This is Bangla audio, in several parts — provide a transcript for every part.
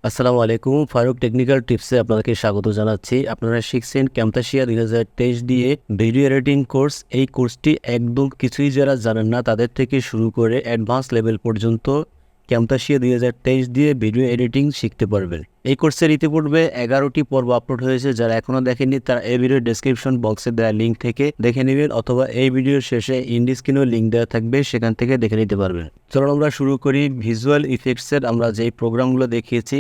আসসালামু আলাইকুম, ফারুক টেকনিক্যাল টিপসে আপনাদেরকে স্বাগত জানাচ্ছি। আপনারা শিখছেন ক্যামতাসিয়া 2023 দিয়ে ভিডিও এডিটিং কোর্স। এই কোর্সটি একদম কিছুই যারা জানেন না তাদের থেকে শুরু করে অ্যাডভান্স লেভেল পর্যন্ত ক্যামতাসিয়া 2023 দিয়ে ভিডিও এডিটিং শিখতে পারবেন। এই কোর্সের ইতিপূর্বে 11টি পর্ব আপলোড হয়েছে। যারা এখনও দেখেননি তারা এই ভিডিওর ডেসক্রিপশন বক্সে দেওয়া লিঙ্ক থেকে দেখে নেবেন, অথবা এই ভিডিওর শেষে ইন্ড স্ক্রিনেও লিঙ্ক দেওয়া থাকবে, সেখান থেকে দেখে নিতে পারবেন। চলুন আমরা শুরু করি। ভিজুয়াল ইফেক্টসের আমরা যেই প্রোগ্রামগুলো দেখিয়েছি,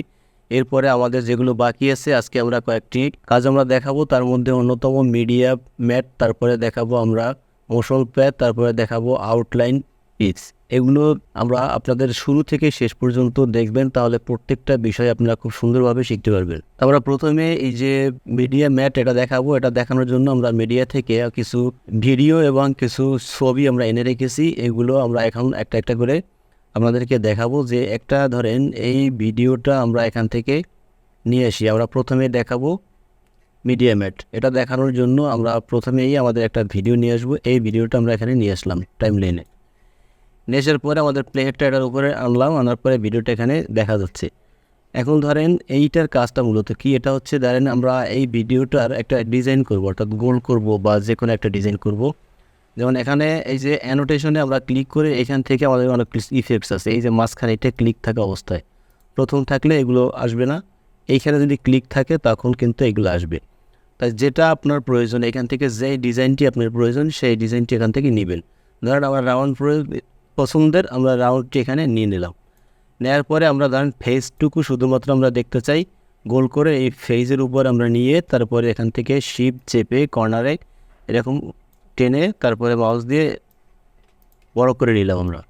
এরপরে আমাদের যেগুলো বাকি আছে আজকে আমরা কয়েকটি কাজ আমরা দেখাবো। তার মধ্যে অন্যতম মিডিয়া ম্যাট, তারপরে দেখাবো আমরা মোশন প্যাড, তারপরে দেখাবো আউটলাইন পিক্স। এগুলো আমরা আপনাদের শুরু থেকে শেষ পর্যন্ত দেখবেন, তাহলে প্রত্যেকটা বিষয় আপনারা খুব সুন্দরভাবে শিখতে পারবেন। আমরা প্রথমে এই যে মিডিয়া ম্যাট এটা দেখাবো। এটা দেখানোর জন্য আমরা মিডিয়া থেকে কিছু ভিডিও এবং কিছু ছবি আমরা এনে রেখেছি। এগুলো আমরা এখন একটা একটা করে আপনাদেরকে দেখাবো। যে একটা ধরেন এই ভিডিওটা আমরা এখান থেকে নিয়ে আসি। আমরা প্রথমে দেখাবো মিডিয়া ম্যাট। এটা দেখানোর জন্য আমরা প্রথমেই আমাদের একটা ভিডিও নিয়ে আসবো। এই ভিডিওটা আমরা এখানে নিয়ে আসলাম টাইম লাইনে। নিয়ে আসার পরে আমাদের প্লে হেডটা এটার উপরে আনলাম, আনার পরে ভিডিওটা এখানে দেখা যাচ্ছে। এখন ধরেন এইটার কাজটা মূলত কি, এটা হচ্ছে ধরেন আমরা এই ভিডিওটার একটা ডিজাইন করব, অর্থাৎ গোল করব বা যে কোনো একটা ডিজাইন করব। যেমন এখানে এই যে অ্যানোটেশনে আমরা ক্লিক করে এখান থেকে আমাদের অনেক ইফেক্টস আছে। এই যে মাঝখানে এটা ক্লিক থাকা অবস্থায় প্রথম থাকলে এগুলো আসবে না, এইখানে যদি ক্লিক থাকে তখন কিন্তু এগুলো আসবে। তাই যেটা আপনার প্রয়োজন, এখান থেকে যে ডিজাইনটি আপনার প্রয়োজন সেই ডিজাইনটি এখান থেকে নেবেন। ধরেন আমার রাউন্ড পছন্দের, আমরা রাউন্ডটি এখানে নিয়ে নিলাম। নেওয়ার পরে আমরা ধরেন ফেসটুকু শুধুমাত্র আমরা দেখতে চাই, গোল করে এই ফেজের উপর আমরা নিয়ে তারপরে এখান থেকে শিপ চেপে কর্নারে এরকম টেনে তারপরে মাউস দিয়ে বড় করে নিলাম আমরা।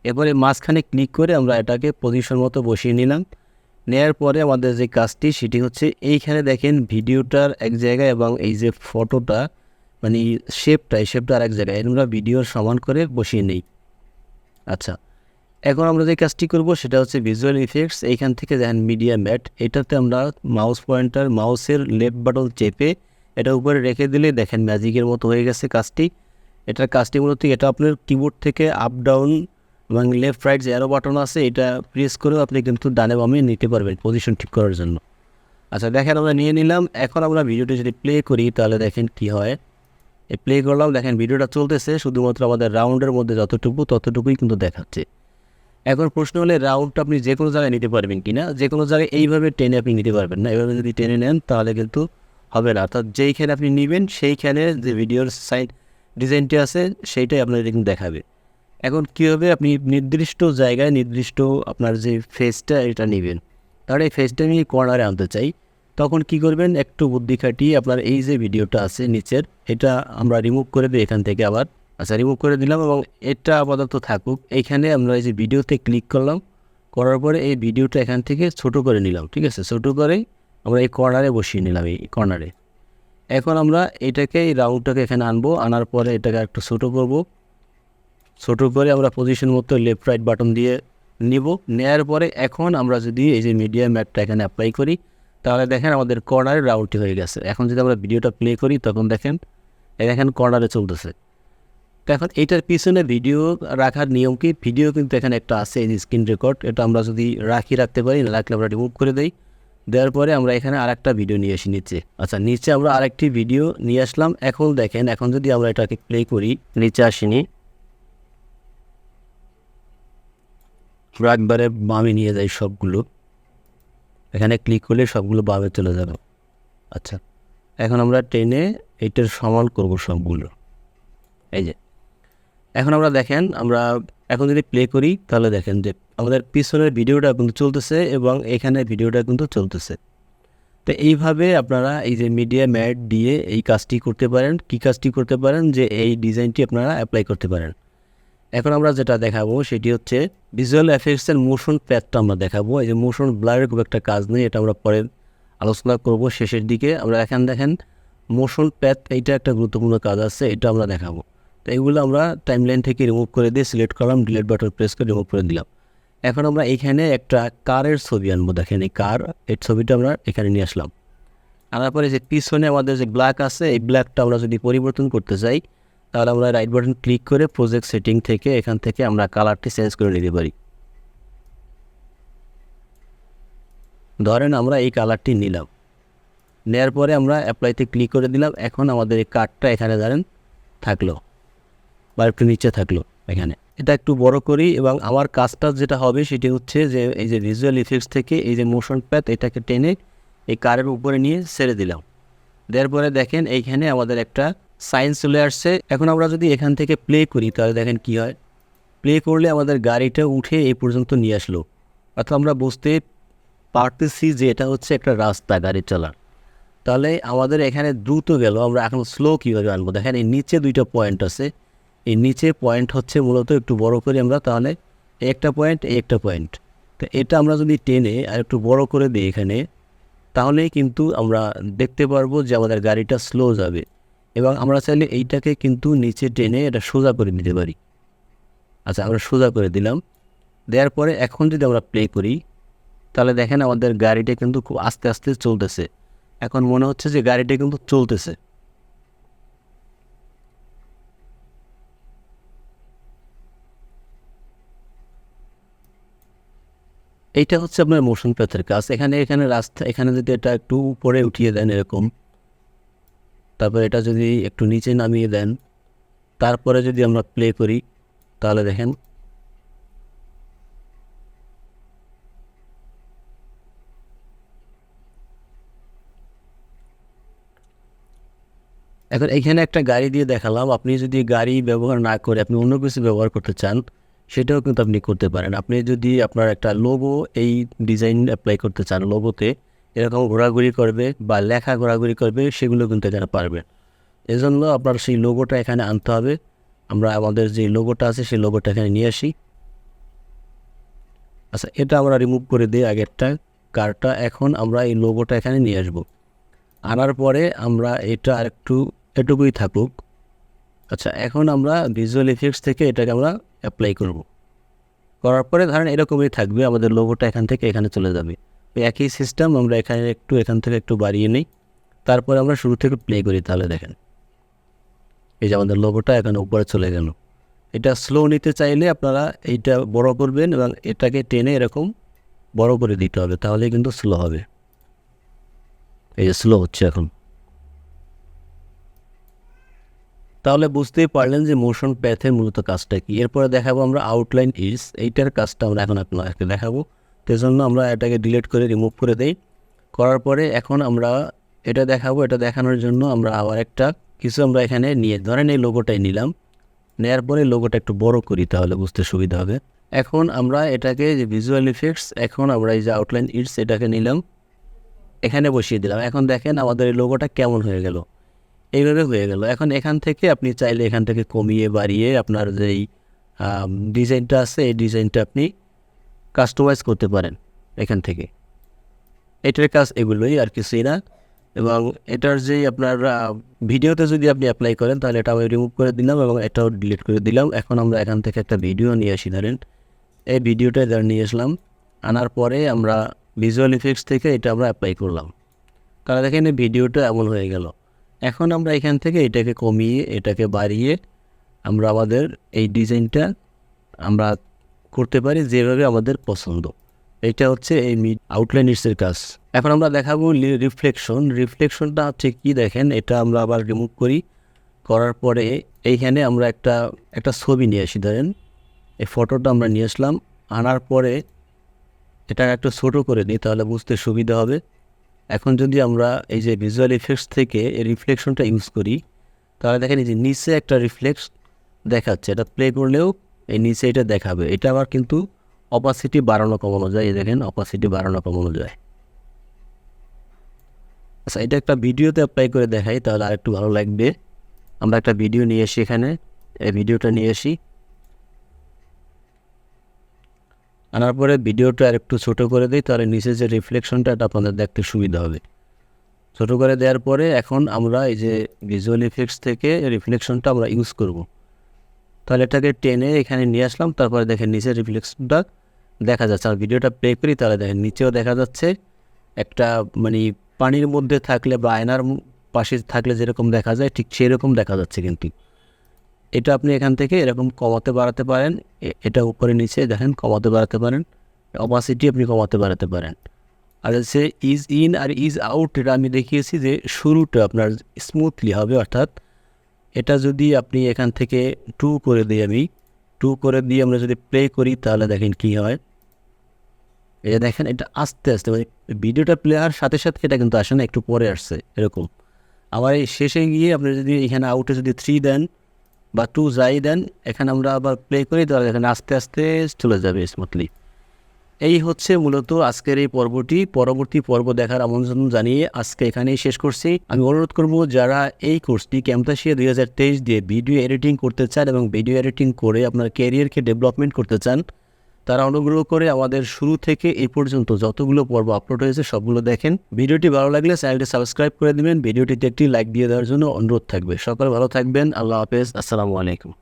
এরপরে মাঝখানে ক্লিক করে আমরা এটাকে পজিশন মতো বসিয়ে নিলাম। নেওয়ার পরে আমাদের যে কাজটি সেটি হচ্ছে এইখানে দেখেন ভিডিওটার এক জায়গায় এবং এই যে ফটোটা মানে শেপটা, এই শেপটা আর এক জায়গায় আমরা ভিডিওর সমান করে বসিয়ে নিই। আচ্ছা, এখন আমরা যে কাজটি করব সেটা হচ্ছে ভিজুয়াল ইফেক্টস। এইখান থেকে দেখেন মিডিয়া ম্যাট, এটাতে আমরা মাউস পয়েন্টার মাউসের লেফট বাটন চেপে এটা উপরে রেখে দিলে দেখেন ম্যাজিকের মতো হয়ে গেছে কাজটি। এটার কাজটি মূলত এটা আপনার কিবোর্ড থেকে আপ ডাউন এবং লেফট রাইট যে অ্যারো বাটন আছে এটা প্রেস করেও আপনি কিন্তু ডানে বামে নিতে পারবেন পজিশন ঠিক করার জন্য। আচ্ছা দেখেন আমরা নিয়ে নিলাম। এখন আমরা ভিডিওটি যদি প্লে করি তাহলে দেখেন কি হয়। এই প্লে করলাম, দেখেন ভিডিওটা চলতেছে, শুধুমাত্র আমাদের রাউন্ডের মধ্যে ততটুকুই কিন্তু দেখাচ্ছে। এখন প্রশ্ন হলে রাউন্ডটা আপনি যে কোনো জায়গায় নিতে পারবেন কি না। যে কোনো জায়গায় এইভাবে টেনে আপনি নিতে পারবেন না। এভাবে যদি টেনে নেন তাহলে কিন্তু হবে না। অর্থাৎ যেইখানে আপনি নেবেন সেইখানে যে ভিডিওর সাইড ডিজাইনটি আছে সেইটাই আপনার এরকম দেখাবে। এখন কী হবে, আপনি নির্দিষ্ট জায়গায় নির্দিষ্ট আপনার যে ফেসটা এটা নেবেন। তাহলে এই ফেসটা আমি কর্নারে আনতে চাই, তখন কি করবেন, একটু বুদ্ধি খাটিয়ে আপনার এই যে ভিডিওটা আছে নিচের, এটা আমরা রিমুভ করে দিই এখান থেকে আবার। আচ্ছা রিমুভ করে দিলাম এবং এটা আপাতত থাকুক। এইখানে আমরা এই যে ভিডিওতে ক্লিক করলাম, করার পরে এই ভিডিওটা এখান থেকে ছোট করে নিলাম। ঠিক আছে, ছোট করে আমরা এই কর্নারে বসিয়ে নিলাম, এই কর্নারে। এখন আমরা এটাকে এই রাউন্ডটাকে এখানে আনবো, আনার পরে এটাকে একটু ছোট করব। ছোট করে আমরা পজিশন মতো লেফট রাইট বাটন দিয়ে নিব। নেওয়ার পরে এখন আমরা যদি এই যে মিডিয়া ম্যাটটা এখানে অ্যাপ্লাই করি তাহলে দেখেন আমাদের কর্নারে রাউন্ডটি হয়ে গেছে। এখন যদি আমরা ভিডিওটা প্লে করি তখন দেখেন কর্নারে চলতেছে। তো এখন এইটার পিছনে ভিডিও রাখার নিয়ম কি, ভিডিও কিন্তু এখানে একটা আছে, এই স্ক্রিন রেকর্ড। এটা আমরা যদি রাখতে পারি, না রাখলে আমরা রিমুভ করে দেই। দেওয়ার পরে আমরা এখানে আরেকটা ভিডিও নিয়ে আসি নিচে। আচ্ছা নিচে আমরা আরেকটি ভিডিও নিয়ে আসলাম। এখন দেখেন, এখন যদি আমরা এটাকে প্লে করি, নিচে আসিনি, আমরা একবারে বামে নিয়ে যাই সবগুলো। এখানে ক্লিক করলে সবগুলো বামে চলে যাবে। আচ্ছা এখন আমরা টেনে এইটার সমান করব সবগুলো। এই যে এখন আমরা দেখেন, আমরা এখন যদি প্লে করি তাহলে দেখেন যে আমাদের পিছনের ভিডিওটা কিন্তু চলতেছে এবং এখানে ভিডিওটা কিন্তু চলতেছে। তো এইভাবে আপনারা এই যে মিডিয়া ম্যাট দিয়ে এই কাজটি করতে পারেন। কি কাজটি করতে পারেন, যে এই ডিজাইনটি আপনারা অ্যাপ্লাই করতে পারেন। এখন আমরা যেটা দেখাবো সেটি হচ্ছে ভিজুয়াল এফেক্টসের মোশন প্যাথটা আমরা দেখাবো। এই যে মোশন ব্লারের খুব একটা কাজ নেই, এটা আমরা পরে আলোচনা করব শেষের দিকে। আমরা দেখেন মোশন প্যাথ, এইটা একটা গুরুত্বপূর্ণ কাজ আছে, এটা আমরা দেখাবো। তো এইগুলো আমরা টাইমলাইন থেকে রিমুভ করে দিয়ে সিলেক্ট করলাম, ডিলিট বাটন প্রেস করে রিমুভ করে দিলাম। এখন আমরা এইখানে একটা কারের ছবি আনবো। দেখেন এই কার, এই ছবিটা আমরা এখানে নিয়ে আসলাম। আনার পরে যে পিছনে আমাদের যে ব্ল্যাক আছে, এই ব্ল্যাকটা আমরা যদি পরিবর্তন করতে চাই তাহলে আমরা রাইট বাটন ক্লিক করে প্রজেক্ট সেটিং থেকে এখান থেকে আমরা কালারটি চেঞ্জ করে নিতে পারি। ধরেন আমরা এই কালারটি নিলাম, নেওয়ার পরে আমরা অ্যাপ্লাইতে ক্লিক করে দিলাম। এখন আমাদের এই কার্ডটা এখানে ধরেন থাকলো বা একটু নিচে থাকলো এখানে। এটা একটু বড় করি এবং আমার কাজটা যেটা হবে সেটি হচ্ছে যে এই যে ভিজুয়াল ইফেক্টস থেকে এই যে মোশন প্যাথ এটাকে টেনে এই কারের উপরে নিয়ে ছেড়ে দিলাম। দেওয়ার পরে দেখেন এইখানে আমাদের একটা সাইন চলে আসছে। এখন আমরা যদি এখান থেকে প্লে করি তাহলে দেখেন কি হয়। প্লে করলে আমাদের গাড়িটা উঠে এই পর্যন্ত নিয়ে আসলো, অর্থাৎ আমরা বুঝতে পারতেছি যে এটা হচ্ছে একটা রাস্তা গাড়ি চলার। তাহলে আমাদের এখানে দ্রুত গেল, আমরা এখন স্লো কীভাবে আনবো? দেখেন এই নিচে দুইটা পয়েন্ট আছে, এই নিচে পয়েন্ট হচ্ছে মূলত একটু বড় করি আমরা, তাহলে একটা পয়েন্ট একটা পয়েন্ট। তো এটা আমরা যদি টেনে আর একটু বড় করে দিই এখানে, তাহলেই কিন্তু আমরা দেখতে পারবো যে আমাদের গাড়িটা স্লো যাবে। এবং আমরা চাইলে এইটাকে কিন্তু নিচে টেনে এটা সোজা করে নিতে পারি। আচ্ছা, আমরা সোজা করে দিলাম। দেওয়ার পরে এখন যদি আমরা প্লে করি তাহলে দেখেন আমাদের গাড়িটা কিন্তু খুব আস্তে আস্তে চলতেছে। এখন মনে হচ্ছে যে গাড়িটা কিন্তু চলতেছে। এইটা হচ্ছে আপনার মোশন প্যাথের কাজ। এখানে রাস্তা, এখানে যদি এটা একটু উপরে উঠিয়ে দেন এরকম, তারপর এটা যদি একটু নিচে নামিয়ে দেন, তারপরে যদি আমরা প্লে করি তাহলে দেখেন এখন এইখানে একটা গাড়ি দিয়ে দেখালাম। আপনি যদি গাড়ি ব্যবহার না করে আপনি অন্য কিছু ব্যবহার করতে চান সেটাও কিন্তু আপনি করতে পারেন। আপনি যদি আপনার একটা লোগো এই ডিজাইন অ্যাপ্লাই করতে চান, লোগোতে এরকম ঘোরাঘুরি করবে বা লেখা ঘোরাঘুরি করবে, সেগুলো কিন্তু এখানে পারবেন। এজন্য আপনার সেই লোগোটা এখানে আনতে হবে। আমরা আমাদের যে লোগোটা আছে সেই লোগোটা এখানে নিয়ে আসি। আচ্ছা, এটা আমরা রিমুভ করে দিই আগেরটা কারটা। এখন আমরা এই লোগোটা এখানে নিয়ে আসবো। আনার পরে আমরা এটা আরেকটু এটুকুই থাকুক। আচ্ছা, এখন আমরা ভিজুয়াল ইফেক্টস থেকে এটাকে আমরা অ্যাপ্লাই করব। করার পরে ধরেন এরকমই থাকবে, আমাদের লোগোটা এখান থেকে এখানে চলে যাবে। একই সিস্টেম আমরা এখান থেকে একটু বাড়িয়ে নিই, তারপরে আমরা শুরু থেকে প্লে করি। তাহলে দেখেন এই যে আমাদের লোগোটা এখানে উপরে চলে গেল। এটা স্লো নিতে চাইলে আপনারা এইটা বড় করবেন এবং এটাকে টেনে এরকম বড় করে দিতে হবে, তাহলে কিন্তু স্লো হবে। এই যে স্লো হচ্ছে এখন। তাহলে বুঝতেই পারলেন যে মোশন প্যাথের মূলত কাজটা কি। এরপরে দেখাবো আমরা আউটলাইন ইজ, এইটার কাজটা আমরা এখন আপনাকে দেখাবো। তো জন্য আমরা এটাকে ডিলিট করে রিমুভ করে দেই। করার পরে এখন আমরা এটা দেখাবো। এটা দেখানোর জন্য আমরা আবার একটা কিছু আমরা এখানে নিয়ে ধরেন এই লোগোটাই নিলাম। নেওয়ার পরে লোগোটা একটু বড় করি, তাহলে বুঝতে সুবিধা হবে। এখন আমরা এটাকে যে ভিজুয়াল ইফেক্টস, এখন আমরা এই যে আউটলাইন ইটস এটাকে নিলাম, এখানে বসিয়ে দিলাম। এখন দেখেন আমাদের এই লোগোটা কেমন হয়ে গেল, এইভাবে হয়ে গেল। এখন এখান থেকে আপনি চাইলে এখান থেকে কমিয়ে বাড়িয়ে আপনার যেই ডিজাইনটা আছে এই ডিজাইনটা আপনি কাস্টমাইজ করতে পারেন এখান থেকে। এটার কাজ এগুলোই, আর কিছুই না। এবং এটার যেই আপনার ভিডিওতে যদি আপনি অ্যাপ্লাই করেন তাহলে এটা আমি রিমুভ করে দিলাম এবং এটাও ডিলিট করে দিলাম। এখন আমরা এখান থেকে একটা ভিডিও নিয়ে আসি। ধরেন এই ভিডিওটা নিয়ে আসলাম, আনার পরে আমরা ভিজুয়াল ইফেক্টস থেকে এটা আমরা অ্যাপ্লাই করলাম। তাহলে দেখেন এই ভিডিওটা এমন হয়ে গেল। এখন আমরা এখান থেকে এটাকে কমিয়ে এটাকে বাড়িয়ে আমরা আমাদের এই ডিজাইনটা আমরা করতে পারি যেভাবে আমাদের পছন্দ। এটা হচ্ছে এই আউটলাইন ইটসের কাজ। এখন আমরা দেখাবো রিফ্লেকশনটা হচ্ছে কি, দেখেন এটা আমরা আবার রিমুভ করি। করার পরে এইখানে আমরা একটা ছবি নিয়ে আসি। ধরেন এই ফটোটা আমরা নিয়ে আসলাম, আনার পরে এটা একটু ছোটো করে দিই, তাহলে বুঝতে সুবিধা হবে। এখন যদি আমরা এই যে ভিজুয়াল ইফেক্টস থেকে এই রিফ্লেকশনটা ইউজ করি তাহলে দেখেন এই যে নিচে একটা রিফ্লেক্স দেখাচ্ছে, এটা প্লে করলেও এই নিচে এটা দেখাবে। এটা আবার কিন্তু অপাসিটি বাড়ানো কমানো যায়। এই দেখেন অপাসিটি বাড়ানো কমানো যায়। আচ্ছা, এটা একটা ভিডিওতে অ্যাপ্লাই করে দেখাই তাহলে আরেকটু ভালো লাগবে। আমরা একটা ভিডিও নিয়ে আসি, এখানে এই ভিডিওটা নিয়ে আসি। আনার পরে ভিডিওটা আরেকটু ছোটো করে দিই, তাহলে নিচে যে রিফ্লেকশনটা এটা আপনাদের দেখতে সুবিধা হবে। ছোটো করে দেওয়ার পরে এখন আমরা এই যে ভিজুয়াল ইফেক্টস থেকে রিফ্লেকশনটা আমরা ইউজ করব। তাহলে এটাকে টেনে এখানে নিয়ে আসলাম, তারপরে দেখেন নিচের রিফ্লেকশনটা দেখা যাচ্ছে। আর ভিডিওটা প্লে করি তাহলে দেখেন নিচেও দেখা যাচ্ছে একটা মানে পানির মধ্যে থাকলে বা আয়নার পাশে থাকলে যেরকম দেখা যায় ঠিক সেরকম দেখা যাচ্ছে। কিন্তু এটা আপনি এখান থেকে এরকম কমাতে বাড়াতে পারেন। এটা উপরে নিচে দেখেন কমাতে বাড়াতে পারেন, অপাসিটি আপনি কমাতে বাড়াতে পারেন। আর হচ্ছে is in or is out, এটা আমি দেখিয়েছি যে শুরুটা আপনার স্মুথলি হবে, অর্থাৎ এটা যদি আপনি এখান থেকে 2 করে দিই, আমি 2 করে দিয়ে আমরা যদি প্লে করি তাহলে দেখেন কি হয়। এই যে দেখেন এটা আস্তে আস্তে মানে ভিডিওটা প্লে হওয়ার সাথে সাথে এটা কিন্তু আসে না, একটু পরে আসছে এরকম। আবার এই শেষে গিয়ে আপনি যদি এখানে আউটে যদি 3 দেন বা 2 যাই দেন, এখানে আমরা আবার প্লে করি তাহলে এখানে আস্তে আস্তে চলে যাবে স্মুথলি। এই হচ্ছে মূলত আজকের এই পর্বটি। পরবর্তী পর্ব দেখার আমন্ত্রণ জানিয়ে আজকে এখানেই শেষ করছি। আমি অনুরোধ করব যারা এই কোর্সটি ক্যামতাসিয়া 2023 দিয়ে ভিডিও এডিটিং করতে চান এবং ভিডিও এডিটিং করে আপনার ক্যারিয়ারকে ডেভেলপমেন্ট করতে চান, তারা অনুগ্রহ করে আমাদের শুরু থেকে এই পর্যন্ত যতগুলো পর্ব আপলোড হয়েছে সবগুলো দেখেন। ভিডিওটি ভালো লাগলে চ্যানেলটি সাবস্ক্রাইব করে দেবেন, ভিডিওটিতে একটি লাইক দিয়ে দেওয়ার জন্য অনুরোধ থাকবে। সকলে ভালো থাকবেন, আল্লাহ হাফেজ, আসসালামু আলাইকুম।